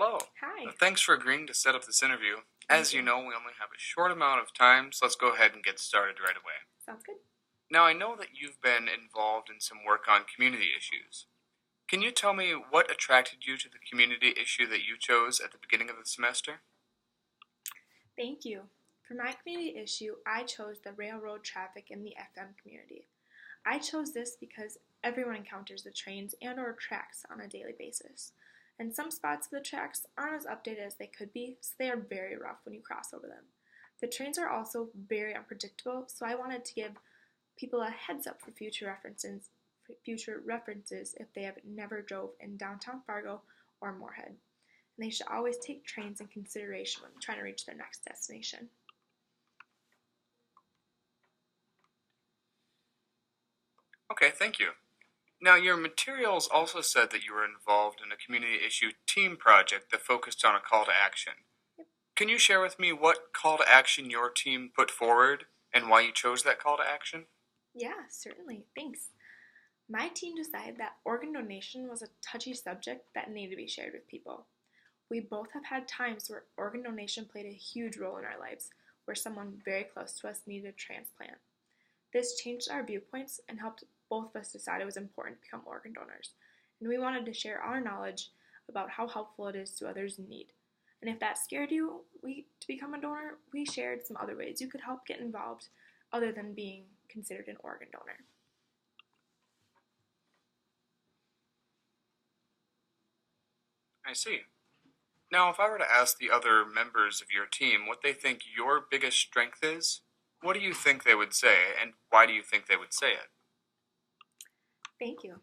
Hello. Hi. Thanks for agreeing to set up this interview. As you know, we only have a short amount of time, so let's go ahead and get started right away. Sounds good. Now, I know that you've been involved in some work on community issues. Can you tell me what attracted you to the community issue that you chose at the beginning of the semester? Thank you. For my community issue, I chose the railroad traffic in the FM community. I chose this because everyone encounters the trains and or tracks on a daily basis. And some spots of the tracks aren't as updated as they could be, so they are very rough when you cross over them. The trains are also very unpredictable, so I wanted to give people a heads up for future references if they have never drove in downtown Fargo or Moorhead. And they should always take trains in consideration when trying to reach their next destination. Okay, thank you. Now, your materials also said that you were involved in a community issue team project that focused on a call to action. Can you share with me what call to action your team put forward and why you chose that call to action? Yeah, certainly. Thanks. My team decided that organ donation was a touchy subject that needed to be shared with people. We both have had times where organ donation played a huge role in our lives, where someone very close to us needed a transplant. This changed our viewpoints and helped both of us decide it was important to become organ donors, and we wanted to share our knowledge about how helpful it is to others in need. And if that scared you to become a donor, we shared some other ways you could help get involved other than being considered an organ donor. I see. Now, if I were to ask the other members of your team what they think your biggest strength is, what do you think they would say, and why do you think they would say it? Thank you.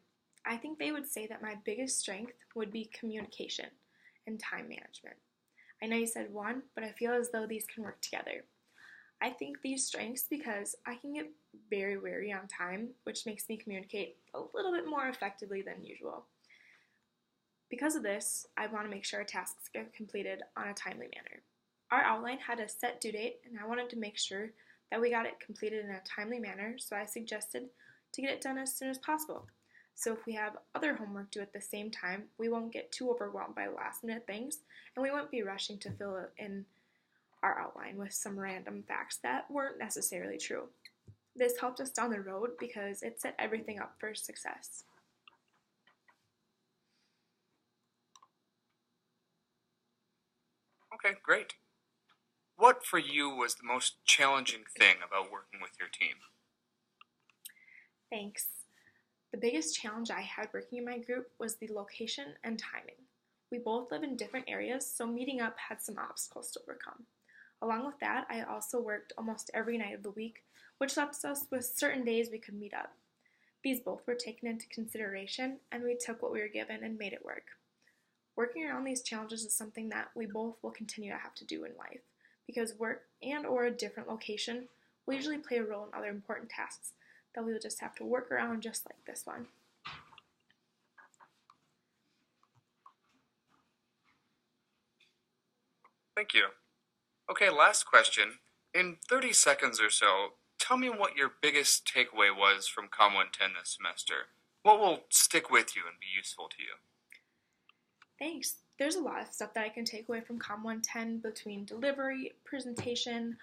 I think they would say that my biggest strength would be communication and time management. I know you said one, but I feel as though these can work together. I think these strengths because I can get very wary on time, which makes me communicate a little bit more effectively than usual. Because of this, I want to make sure our tasks get completed on a timely manner. Our outline had a set due date, and I wanted to make sure that we got it completed in a timely manner, so I suggested to get it done as soon as possible. So if we have other homework due at the same time, we won't get too overwhelmed by last minute things, and we won't be rushing to fill in our outline with some random facts that weren't necessarily true. This helped us down the road because it set everything up for success. Okay, great. What for you was the most challenging thing about working with your team? Thanks. The biggest challenge I had working in my group was the location and timing. We both live in different areas, so meeting up had some obstacles to overcome. Along with that, I also worked almost every night of the week, which left us with certain days we could meet up. These both were taken into consideration, and we took what we were given and made it work. Working around these challenges is something that we both will continue to have to do in life, because work and or a different location will usually play a role in other important tasks that we will just have to work around just like this one. Thank you. Okay, last question. In 30 seconds or so, tell me what your biggest takeaway was from Comm 110 this semester. What will stick with you and be useful to you? Thanks. There's a lot of stuff that I can take away from Comm 110 between delivery, presentation,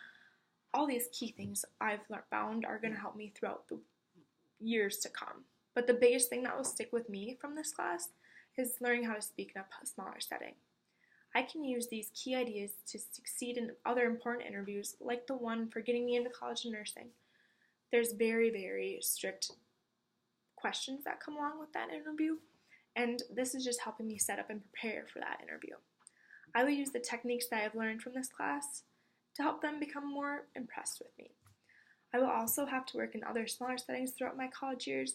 all these key things I've found are going to help me throughout the years to come. But the biggest thing that will stick with me from this class is learning how to speak in a smaller setting. I can use these key ideas to succeed in other important interviews, like the one for getting me into college and nursing. There's very, very strict questions that come along with that interview, and this is just helping me set up and prepare for that interview. I will use the techniques that I have learned from this class to help them become more impressed with me. I will also have to work in other smaller settings throughout my college years,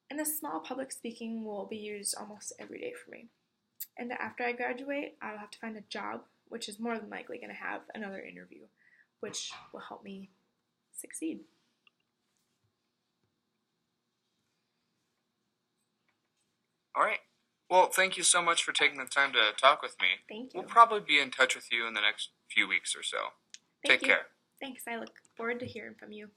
and this small public speaking will be used almost every day for me. And after I graduate, I'll have to find a job, which is more than likely going to have another interview, which will help me succeed. All right. Well, thank you so much for taking the time to talk with me. Thank you. We'll probably be in touch with you in the next few weeks or so. Thank Take you. care. Thanks. I look forward to hearing from you.